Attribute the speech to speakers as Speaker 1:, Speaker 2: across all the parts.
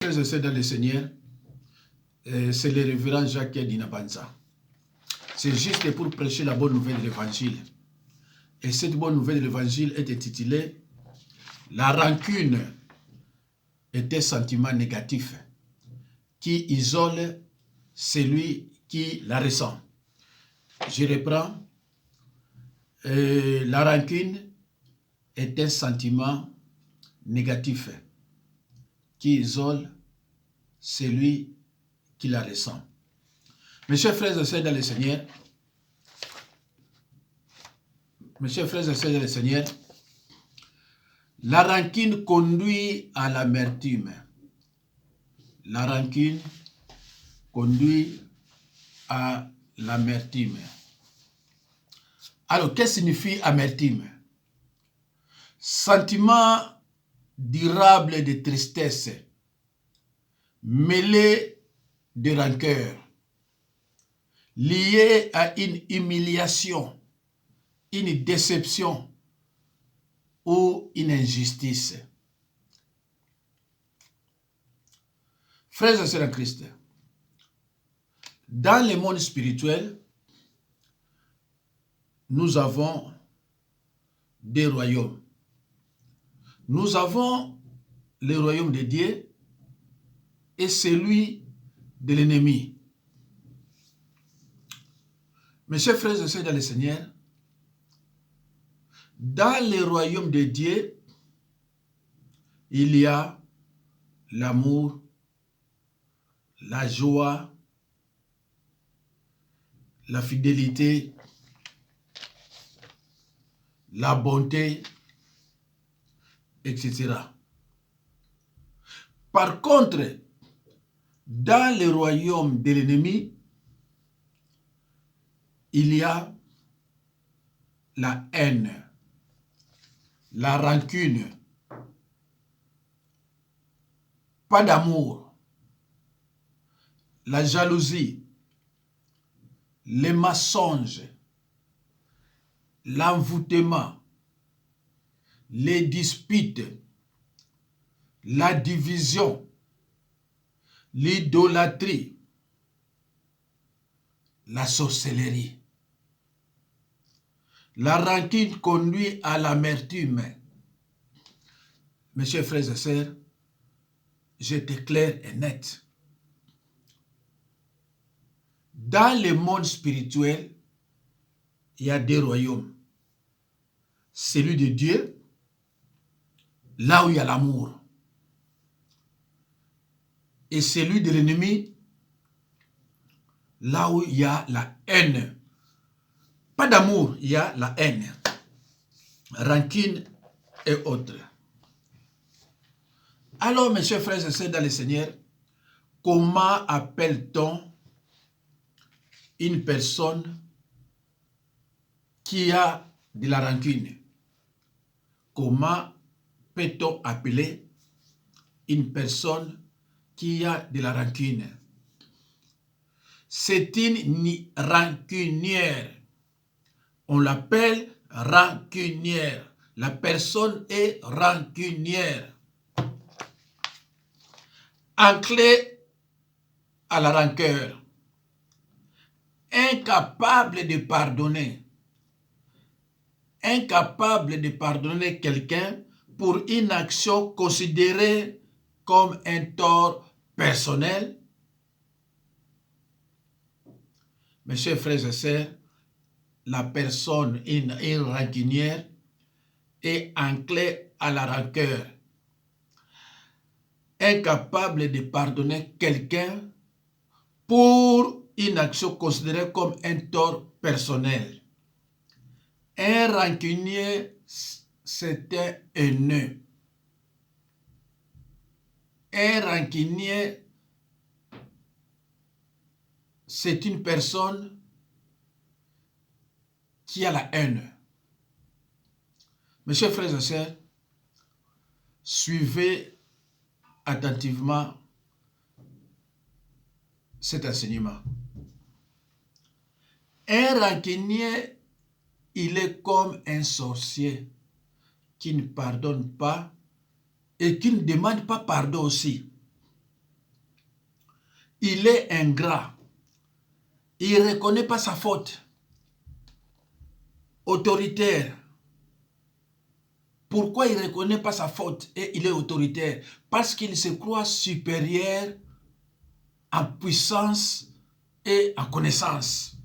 Speaker 1: frères et sœurs dans le Seigneur, c'est le révérend Jacques Dinabanza. C'est juste pour prêcher la bonne nouvelle de l'évangile. Et cette bonne nouvelle de l'évangile est intitulée « La rancune est un sentiment négatif qui isole celui qui la ressent. » Je reprends. La rancune est un sentiment négatif qui isole celui qui la ressent. Mes chers frères et sœurs dans le Seigneur, la rancune conduit à l'amertume. La rancune conduit à l'amertume. Alors, qu'est-ce que signifie amertume? Sentiment durable de tristesse, mêlé de rancœur, lié à une humiliation, une déception ou une injustice. Frères et sœurs en Christ, dans le monde spirituel, nous avons des royaumes. Nous avons le royaume de Dieu et celui de l'ennemi. Mes chers frères et sœurs dans le Seigneur, dans le royaume de Dieu, il y a l'amour, la joie, la fidélité, la bonté, etc. Par contre, dans le royaume de l'ennemi, il y a la haine, la rancune, pas d'amour, la jalousie, les mensonges, l'envoûtement, les disputes, la division, l'idolâtrie, la sorcellerie. La rancune conduit à l'amertume. Mes chers frères et sœurs, j'étais clair et net. Dans le monde spirituel, il y a deux royaumes. Celui de Dieu, là où il y a l'amour. Et celui de l'ennemi, là où il y a la haine. Pas d'amour, il y a la haine, rancune et autres. Alors, mes chers frères et sœurs dans le Seigneur, comment appelle-t-on une personne qui a de la rancune? Comment peut-on appeler une personne qui a de la rancune? C'est une rancunière. On l'appelle rancunière. La personne est rancunière. Enclin à la rancœur. Incapable de pardonner. Incapable de pardonner quelqu'un pour une action considérée comme un tort personnel. Mes chers frères et sœurs, la personne, une rancunière, est enclin à la rancœur, incapable de pardonner quelqu'un pour une action considérée comme un tort personnel. Un rancunier, c'est un haineux. Un rancunier, c'est une personne qui a la haine. Mes chers frères et sœurs, suivez attentivement cet enseignement. Un rancunier, il est comme un sorcier qui ne pardonne pas et qui ne demande pas pardon aussi. il est ingrat. Il ne reconnaît pas sa faute. Autoritaire. Pourquoi il ne reconnaît pas sa faute et il est autoritaire? Parce qu'il se croit supérieur en puissance et en connaissance.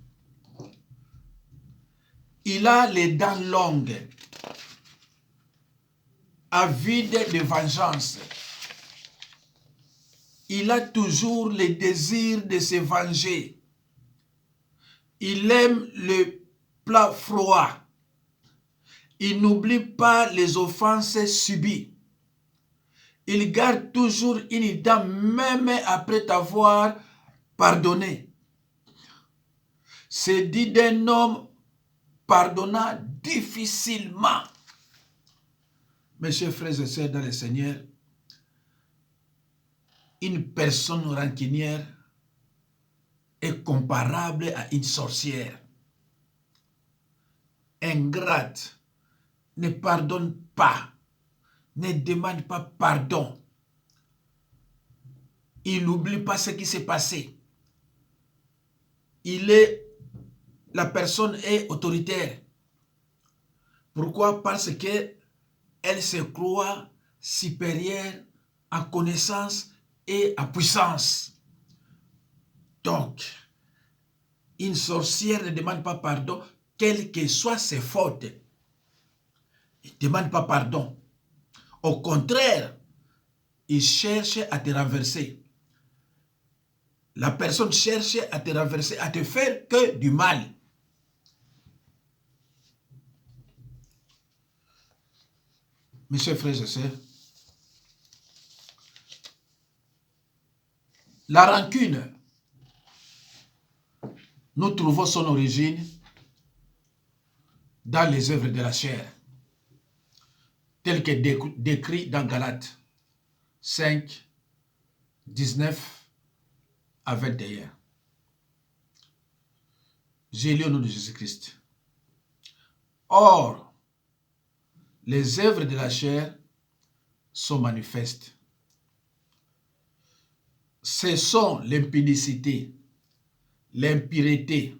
Speaker 1: Il a les dents longues, avide de vengeance. Il a toujours le désir de se venger. Il aime le plat froid. Il n'oublie pas les offenses subies. Il garde toujours une dent même après t'avoir pardonné. C'est dit d'un homme pardonnant difficilement. Mes chers frères et sœurs dans le Seigneur, une personne rancunière est comparable à une sorcière. Ingrate, ne pardonne pas, ne demande pas pardon. Il n'oublie pas ce qui s'est passé. La personne est autoritaire. Pourquoi? Parce qu'elle se croit supérieure en connaissance et en puissance. Donc, une sorcière ne demande pas pardon, quelles que soient ses fautes. Il ne demande pas pardon. Au contraire, il cherche à te renverser. La personne cherche à te renverser, à te faire que du mal. Mes chers frères et sœurs, la rancune, nous trouvons son origine dans les œuvres de la chair, telles que décrit dans Galates 5, 19 à 21. J'ai lu au nom de Jésus-Christ. Or, les œuvres de la chair sont manifestes. Ce sont l'impudicité, l'impureté,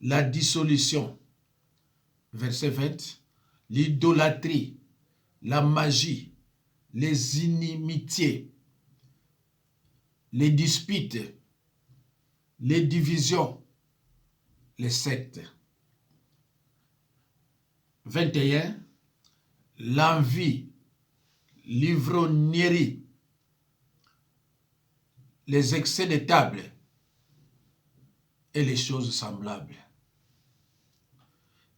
Speaker 1: la dissolution, verset 20, l'idolâtrie, la magie, les inimitiés, les disputes, les divisions, les sectes. 21, l'envie, l'ivrognerie, les excès de table et les choses semblables.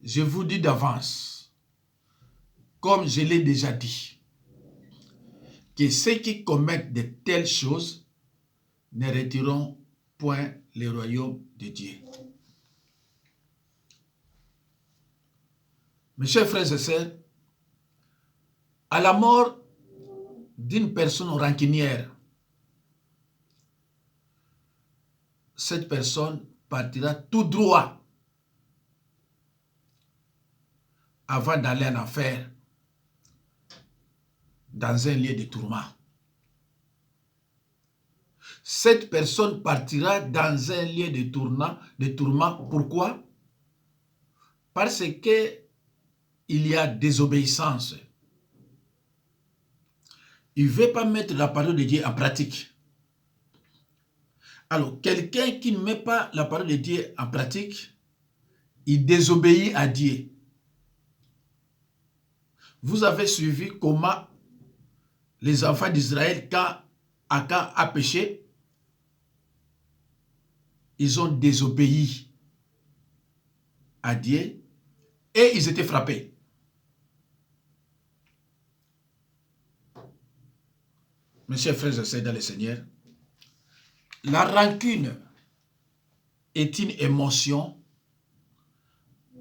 Speaker 1: Je vous dis d'avance, comme je l'ai déjà dit, que ceux qui commettent de telles choses ne retireront point le royaume de Dieu. Mes chers frères et sœurs, à la mort d'une personne rancunière, cette personne partira tout droit avant d'aller en enfer, dans un lieu de tourment. Cette personne partira dans un lieu de tourment. Pourquoi? Parce que il y a désobéissance. Il ne veut pas mettre la parole de Dieu en pratique. Alors, quelqu'un qui ne met pas la parole de Dieu en pratique, il désobéit à Dieu. Vous avez suivi comment les enfants d'Israël, quand Achan a péché, ils ont désobéi à Dieu et ils étaient frappés. Mes chers frères et sœurs dans le Seigneur, la rancune est une émotion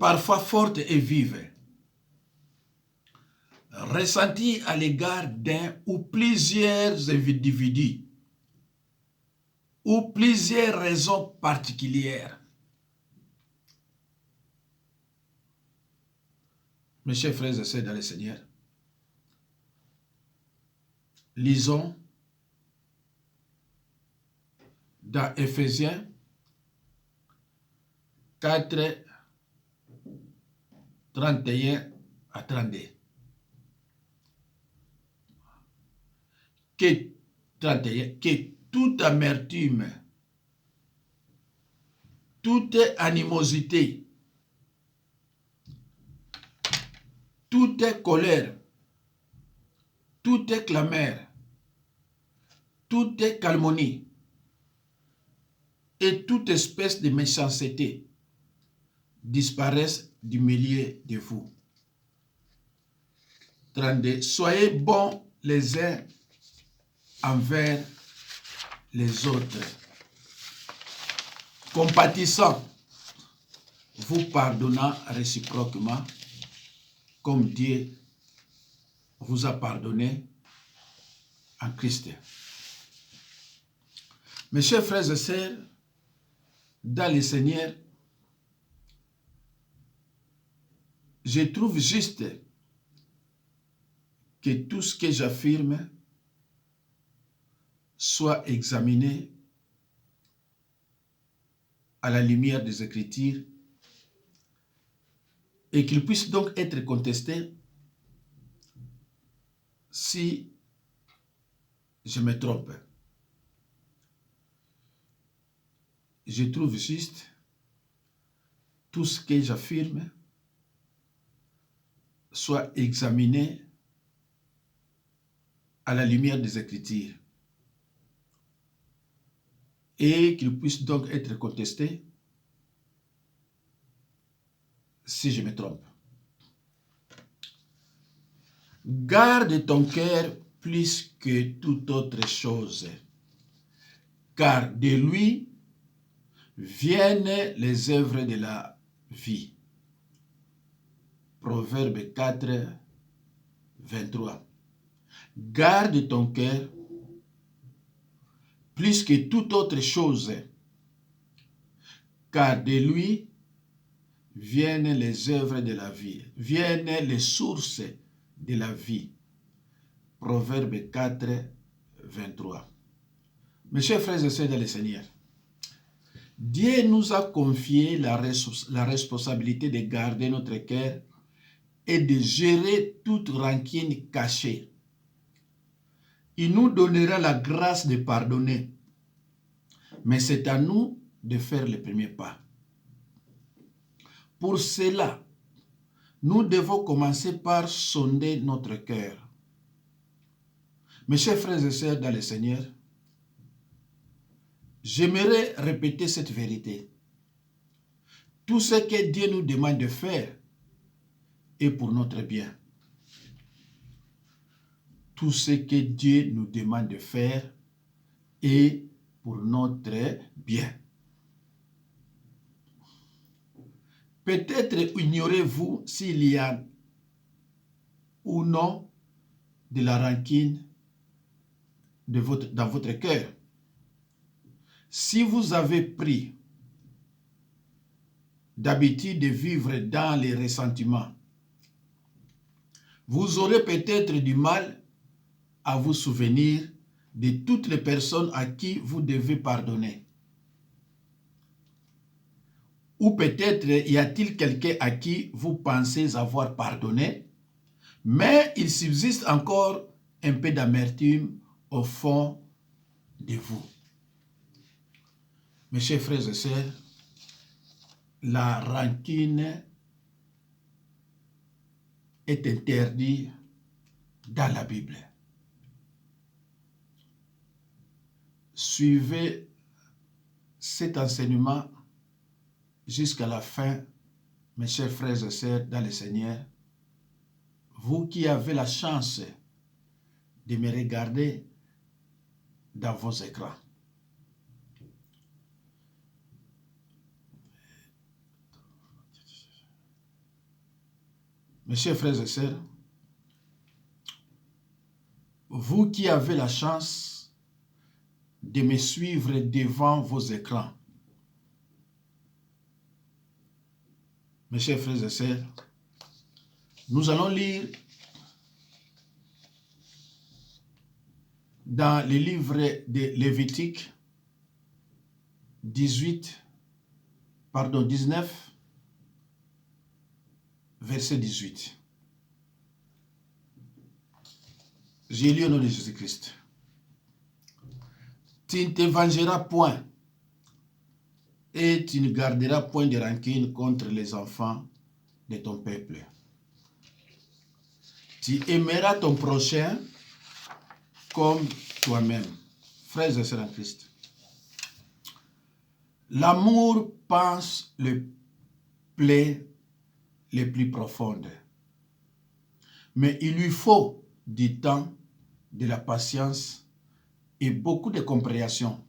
Speaker 1: parfois forte et vive, ressentie à l'égard d'un ou plusieurs individus ou plusieurs raisons particulières. Mes chers frères et sœurs dans le Seigneur, lisons dans Éphésiens 4, 31 à 32. Que toute amertume, toute animosité, toute colère, toute clameur, toute calomnie et toute espèce de méchanceté disparaissent du milieu de vous. 32. Soyez bons les uns envers les autres, compatissants, vous pardonnant réciproquement, comme Dieu vous a pardonné en Christ. Mes chers frères et sœurs, dans le Seigneur, je trouve juste que tout ce que j'affirme soit examiné à la lumière des Écritures et qu'il puisse donc être contesté si je me trompe. Je trouve juste tout ce que j'affirme soit examiné à la lumière des Écritures et qu'il puisse donc être contesté si je me trompe. Garde ton cœur plus que toute autre chose, car de lui viennent les œuvres de la vie. Proverbe 4, 23. Garde ton cœur plus que toute autre chose, car de lui viennent les œuvres de la vie, viennent les sources de la vie. Proverbe 4, 23. Mes chers frères et sœurs dans le Seigneur, Dieu nous a confié la responsabilité de garder notre cœur et de gérer toute rancune cachée. Il nous donnera la grâce de pardonner, mais c'est à nous de faire le premier pas. Pour cela, nous devons commencer par sonder notre cœur. Mes chers frères et sœurs dans le Seigneur, j'aimerais répéter cette vérité. Tout ce que Dieu nous demande de faire est pour notre bien. Tout ce que Dieu nous demande de faire est pour notre bien. Peut-être ignorez-vous s'il y a ou non de la rancune dans votre cœur. Si vous avez pris d'habitude de vivre dans les ressentiments, vous aurez peut-être du mal à vous souvenir de toutes les personnes à qui vous devez pardonner. Ou peut-être y a-t-il quelqu'un à qui vous pensez avoir pardonné, mais il subsiste encore un peu d'amertume au fond de vous. Mes chers frères et sœurs, la rancune est interdite dans la Bible. Suivez cet enseignement jusqu'à la fin, mes chers frères et sœurs dans le Seigneur. Vous qui avez la chance de me regarder dans vos écrans. Mes chers frères et sœurs, vous qui avez la chance de me suivre devant vos écrans, mes chers frères et sœurs, nous allons lire dans le livre de Lévitique, 19, verset 18. J'ai lu au nom de Jésus-Christ. Tu ne te vengeras point et tu ne garderas point de rancune contre les enfants de ton peuple. Tu aimeras ton prochain comme toi-même. Frères et sœurs en Christ. L'amour pense les plaies les plus profondes. Mais il lui faut du temps, de la patience et beaucoup de compréhension.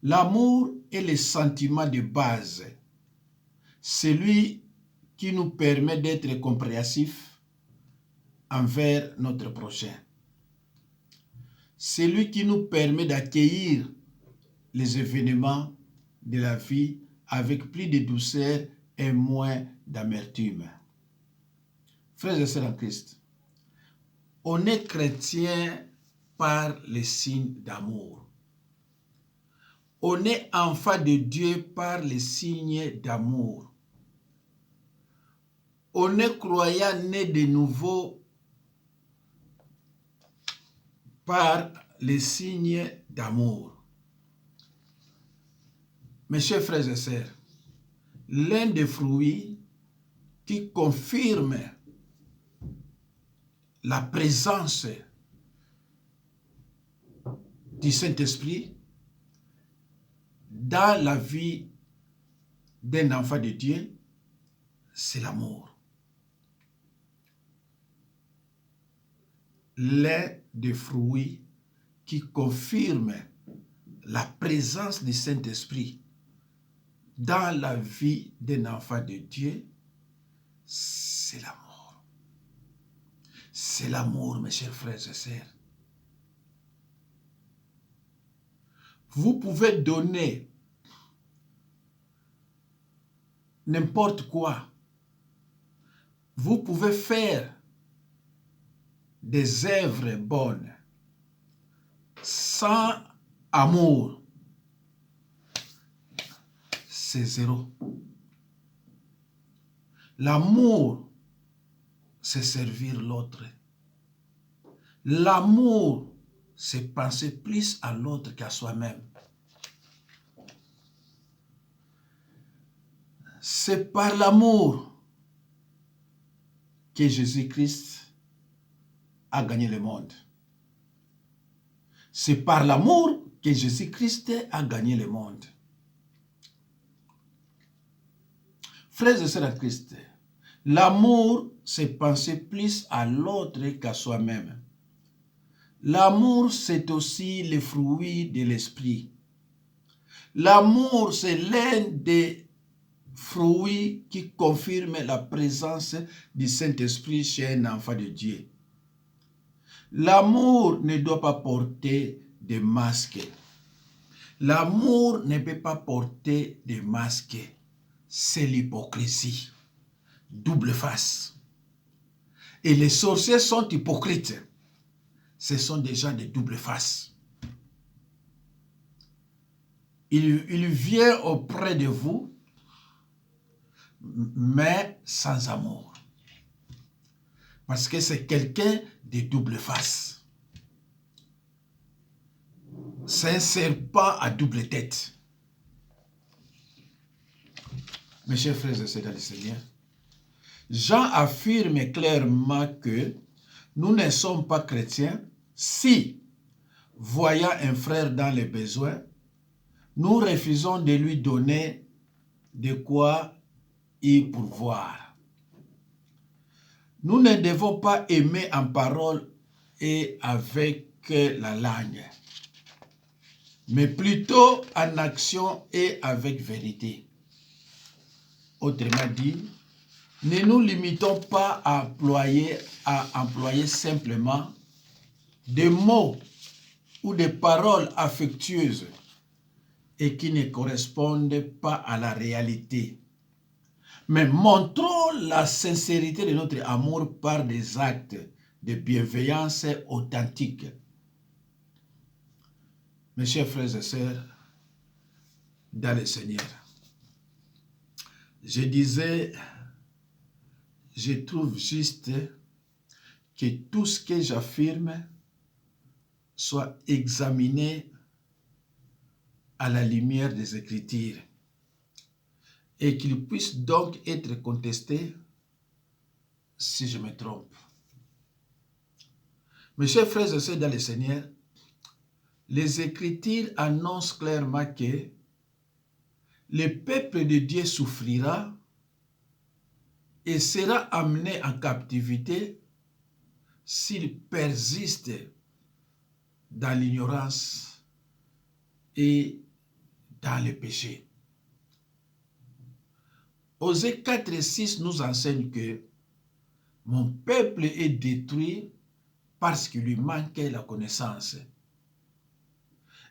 Speaker 1: L'amour est le sentiment de base, celui qui nous permet d'être compréhensifs envers notre prochain. Celui qui nous permet d'accueillir les événements de la vie avec plus de douceur et moins d'amertume. Frères et sœurs en Christ, on est chrétien par les signes d'amour. On est enfant de Dieu par les signes d'amour. On est croyant né de nouveau par les signes d'amour. Mes chers frères et sœurs, l'un des fruits qui confirme la présence du Saint-Esprit dans la vie d'un enfant de Dieu, c'est l'amour. L'un des fruits qui confirme la présence du Saint-Esprit dans la vie d'un enfant de Dieu, c'est l'amour. C'est l'amour, mes chers frères et sœurs. Vous pouvez donner n'importe quoi. Vous pouvez faire des œuvres bonnes sans amour. C'est zéro. L'amour, c'est servir l'autre. L'amour, c'est penser plus à l'autre qu'à soi-même. C'est par l'amour que Jésus-Christ a gagné le monde. C'est par l'amour que Jésus-Christ a gagné le monde. Frères et sœurs en Christ, l'amour, c'est penser plus à l'autre qu'à soi-même. L'amour, c'est aussi le fruit de l'esprit. L'amour, c'est l'un des fruits qui confirme la présence du Saint-Esprit chez un enfant de Dieu. L'amour ne doit pas porter de masque. L'amour ne peut pas porter de masque. C'est l'hypocrisie. Double face. Et les sorciers sont hypocrites. Ce sont des gens de double face. Il vient auprès de vous, mais sans amour. Parce que c'est quelqu'un de double face. C'est un serpent à double tête. Mes chers frères et sœurs dans le Seigneur, Jean affirme clairement que nous ne sommes pas chrétiens si, voyant un frère dans les besoins, nous refusons de lui donner de quoi y pourvoir. Nous ne devons pas aimer en parole et avec la langue, mais plutôt en action et avec vérité. Autrement dit, ne nous limitons pas à employer simplement des mots ou des paroles affectueuses et qui ne correspondent pas à la réalité. Mais montrons la sincérité de notre amour par des actes de bienveillance authentiques. Mes chers frères et sœurs, dans le Seigneur. Je disais, je trouve juste que tout ce que j'affirme soit examiné à la lumière des Écritures et qu'il puisse donc être contesté si je me trompe. Mes chers frères et sœurs dans le Seigneur, les Écritures annoncent clairement que le peuple de Dieu souffrira et sera amené en captivité s'il persiste dans l'ignorance et dans le péché. Osée 4 et 6 nous enseigne que mon peuple est détruit parce qu'il lui manquait la connaissance.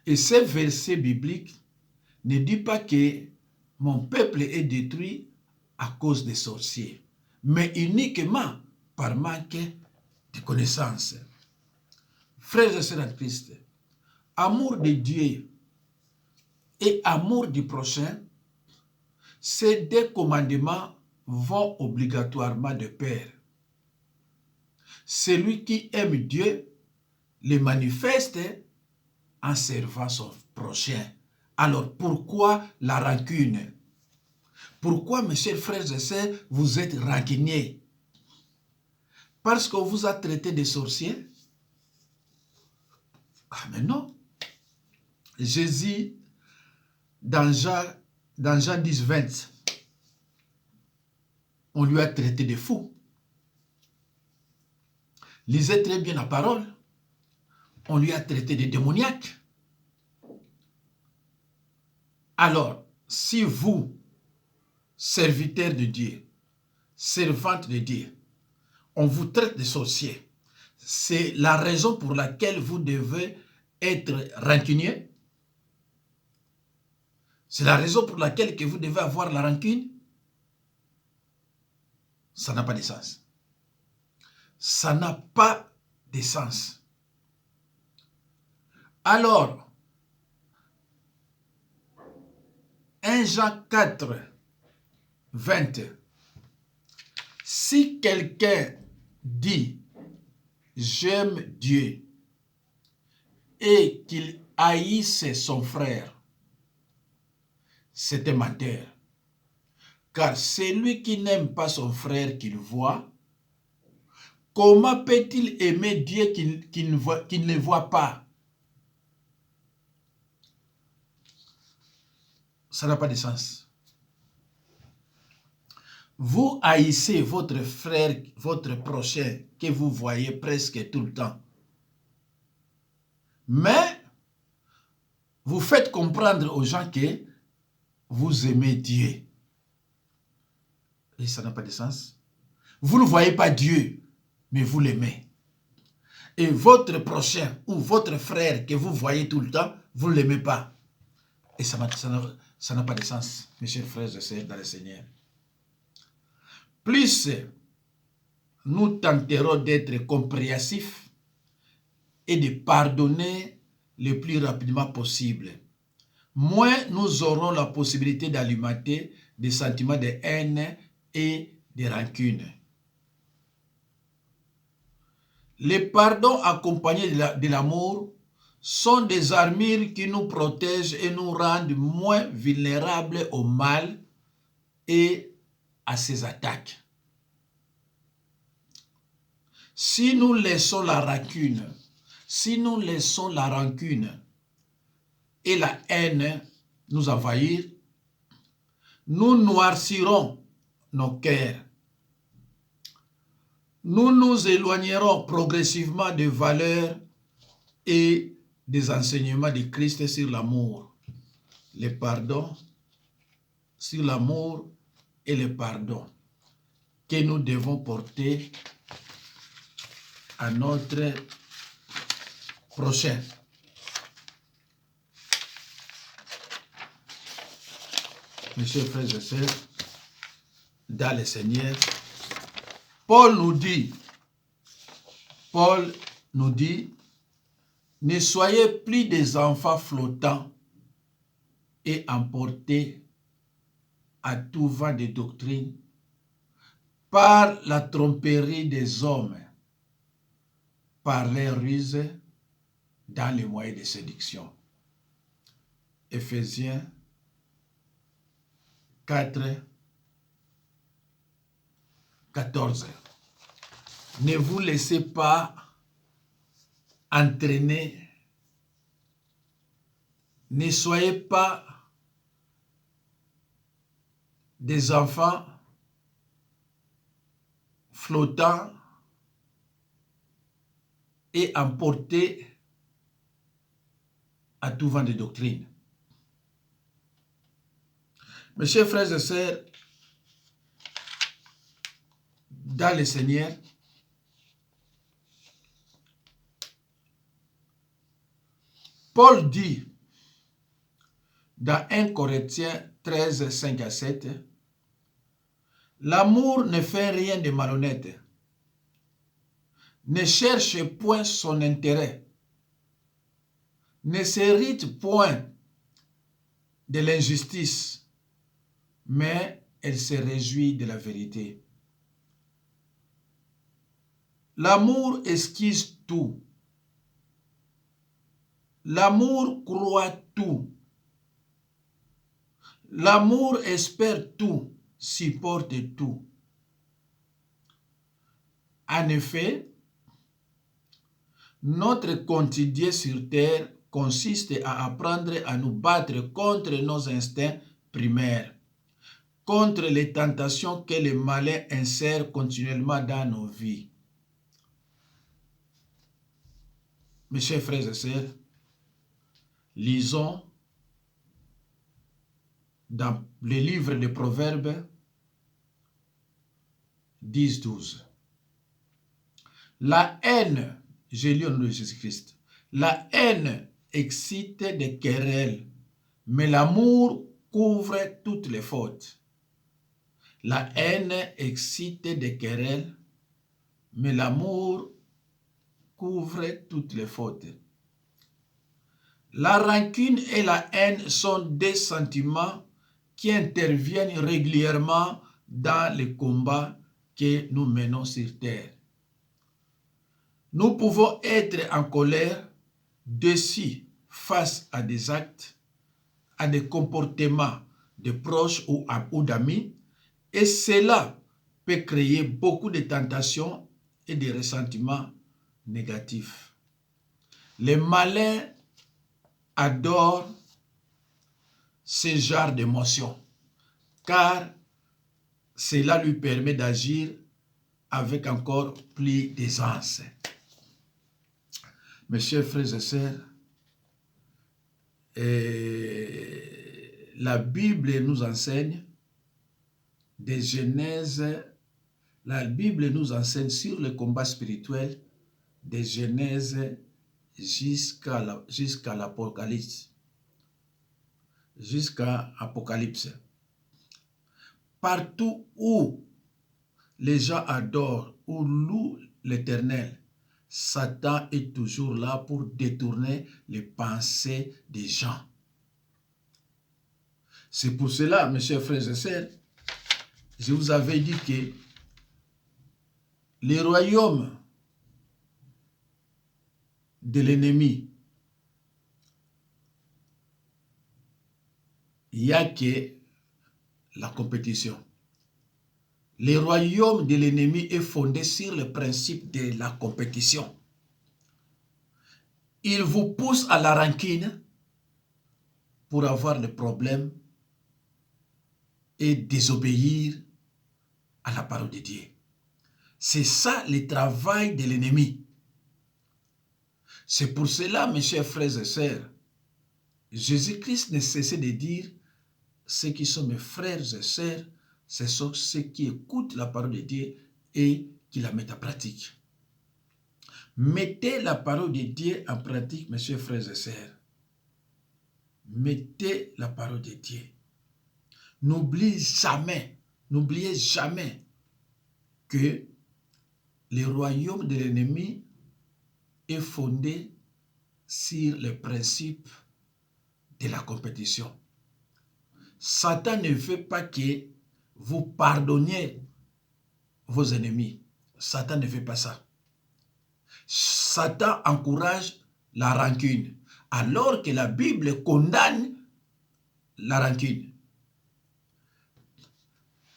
Speaker 1: Et ce verset biblique ne dit pas que mon peuple est détruit à cause des sorciers, mais uniquement par manque de connaissance. Frères et sœurs en Christ, amour de Dieu et amour du prochain, ces deux commandements vont obligatoirement de pair. Celui qui aime Dieu le manifeste en servant son prochain. Alors pourquoi la rancune? Pourquoi, mes chers frères et sœurs, vous êtes rancuniers? Parce qu'on vous a traité de sorciers? Ah mais non. Jésus, dans Jean 10, 20, on lui a traité de fou. Lisez très bien la parole. On lui a traité de démoniaque. Alors, si vous, serviteurs de Dieu, servantes de Dieu, on vous traite de sorciers, c'est la raison pour laquelle vous devez être rancunier? C'est la raison pour laquelle que vous devez avoir la rancune? Ça n'a pas de sens. Ça n'a pas de sens. Alors, 1 Jean 4, 20. Si quelqu'un dit « J'aime Dieu » et qu'il haïsse son frère, c'est un menteur. Car celui qui n'aime pas son frère qu'il voit, comment peut-il aimer Dieu qu'il ne voit pas? Ça n'a pas de sens. Vous haïssez votre frère, votre prochain, que vous voyez presque tout le temps. Mais, vous faites comprendre aux gens que vous aimez Dieu. Et ça n'a pas de sens. Vous ne voyez pas Dieu, mais vous l'aimez. Et votre prochain ou votre frère que vous voyez tout le temps, vous ne l'aimez pas. Et ça n'a pas de sens, mes chers frères et sœurs dans le Seigneur. Plus nous tenterons d'être compréhensifs et de pardonner le plus rapidement possible, moins nous aurons la possibilité d'alimenter des sentiments de haine et de rancune. Les pardons accompagnés de l'amour sont des armures qui nous protègent et nous rendent moins vulnérables au mal et à ses attaques. Si nous laissons la rancune, et la haine nous envahir, nous noircirons nos cœurs. Nous nous éloignerons progressivement des valeurs et des enseignements de Christ sur l'amour, le pardon, sur l'amour et le pardon que nous devons porter à notre prochain. Mes chers frères et sœurs, dans le Seigneur, Paul nous dit, ne soyez plus des enfants flottants, et emportés à tout vent de doctrine par la tromperie des hommes, par les ruses dans les moyens de séduction. Éphésiens 4, 14. Ne vous laissez pas entraîner, ne soyez pas des enfants flottants et emportés à tout vent de doctrine. Mes chers frères et sœurs, dans le Seigneur, Paul dit dans 1 Corinthiens 13, 5 à 7, l'amour ne fait rien de malhonnête, ne cherche point son intérêt, ne s'hérite point de l'injustice, mais elle se réjouit de la vérité. L'amour esquisse tout. L'amour croit tout. L'amour espère tout, supporte tout. En effet, notre quotidien sur terre consiste à apprendre à nous battre contre nos instincts primaires, contre les tentations que le malin insère continuellement dans nos vies. Mes chers frères et sœurs, lisons dans le livre des Proverbes 10-12. La haine, j'ai lu au nom de Jésus-Christ, la haine excite des querelles, mais l'amour couvre toutes les fautes. La haine excite des querelles, mais l'amour couvre toutes les fautes. La rancune et la haine sont des sentiments qui interviennent régulièrement dans les combats que nous menons sur terre. Nous pouvons être en colère, déçus face à des actes, à des comportements de proches ou d'amis, et cela peut créer beaucoup de tentations et de ressentiments négatifs. Les malins adorent ce genre d'émotions, car cela lui permet d'agir avec encore plus d'aisance. Mes chers frères et sœurs, la Bible nous enseigne des Genèse, la Bible nous enseigne sur le combat spirituel des Genèse jusqu'à l'Apocalypse. Jusqu'à Apocalypse. Partout où les gens adorent ou louent l'Éternel, Satan est toujours là pour détourner les pensées des gens. C'est pour cela, mes chers frères et sœurs, je vous avais dit que les royaumes de l'ennemi, il n'y a que la compétition. Le royaume de l'ennemi est fondé sur le principe de la compétition. Il vous pousse à la rancune pour avoir des problèmes et désobéir à la parole de Dieu. C'est ça le travail de l'ennemi. C'est pour cela, mes chers frères et sœurs, Jésus-Christ ne cessait de dire, ceux qui sont mes frères et sœurs, ce sont ceux qui écoutent la parole de Dieu et qui la mettent en pratique. Mettez la parole de Dieu en pratique, mes chers frères et sœurs. Mettez la parole de Dieu. N'oubliez jamais que le royaume de l'ennemi est fondé sur le principe de la compétition. Satan ne veut pas que vous pardonniez vos ennemis. Satan ne veut pas ça. Satan encourage la rancune, alors que la Bible condamne la rancune.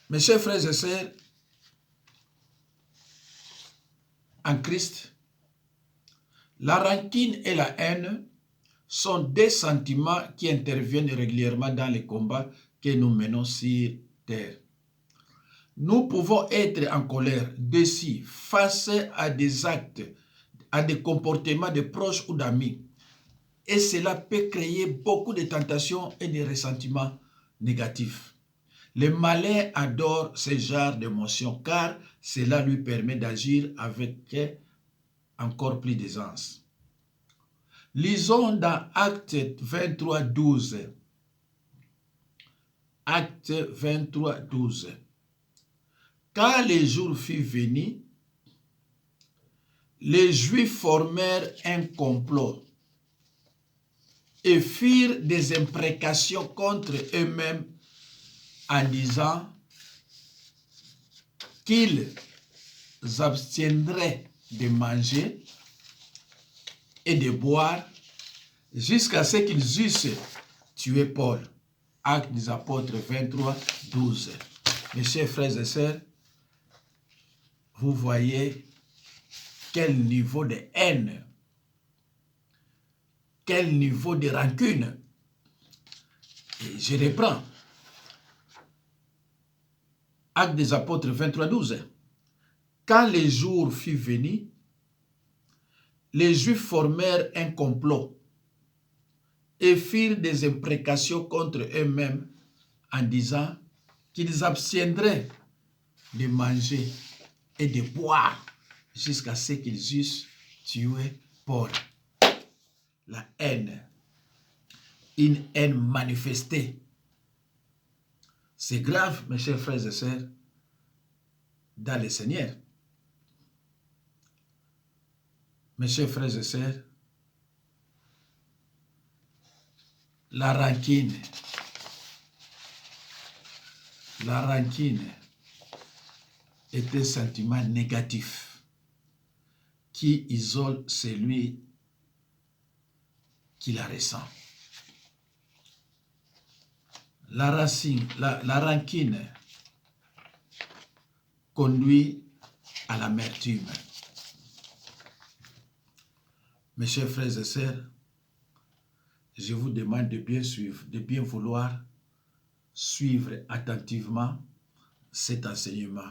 Speaker 1: Mes chers frères et sœurs, en Christ, la rancune et la haine sont des sentiments qui interviennent régulièrement dans les combats que nous menons sur terre. Nous pouvons être en colère, déçus, face à des actes, à des comportements de proches ou d'amis. Et cela peut créer beaucoup de tentations et de ressentiments négatifs. Le malin adore ce genre d'émotions car cela lui permet d'agir avec encore plus d'aisance. Lisons dans Acte 23, 12. Acte 23, 12. Quand les jours furent venus, les Juifs formèrent un complot et firent des imprécations contre eux-mêmes en disant qu'ils abstiendraient de manger et de boire jusqu'à ce qu'ils eussent tué Paul. Actes des Apôtres 23, 12. Mes chers frères et sœurs, vous voyez quel niveau de haine, quel niveau de rancune. Et je reprends. Actes des Apôtres 23, 12. Quand les jours furent venus, les Juifs formèrent un complot et firent des imprécations contre eux-mêmes en disant qu'ils abstiendraient de manger et de boire jusqu'à ce qu'ils eussent tué Paul. La haine, une haine manifestée. C'est grave, mes chers frères et sœurs, dans le Seigneur. Mes chers frères et sœurs, la rancune est un sentiment négatif qui isole celui qui la ressent. La rancune conduit à l'amertume. Mes chers frères et sœurs, je vous demande de bien suivre, de bien vouloir suivre attentivement cet enseignement.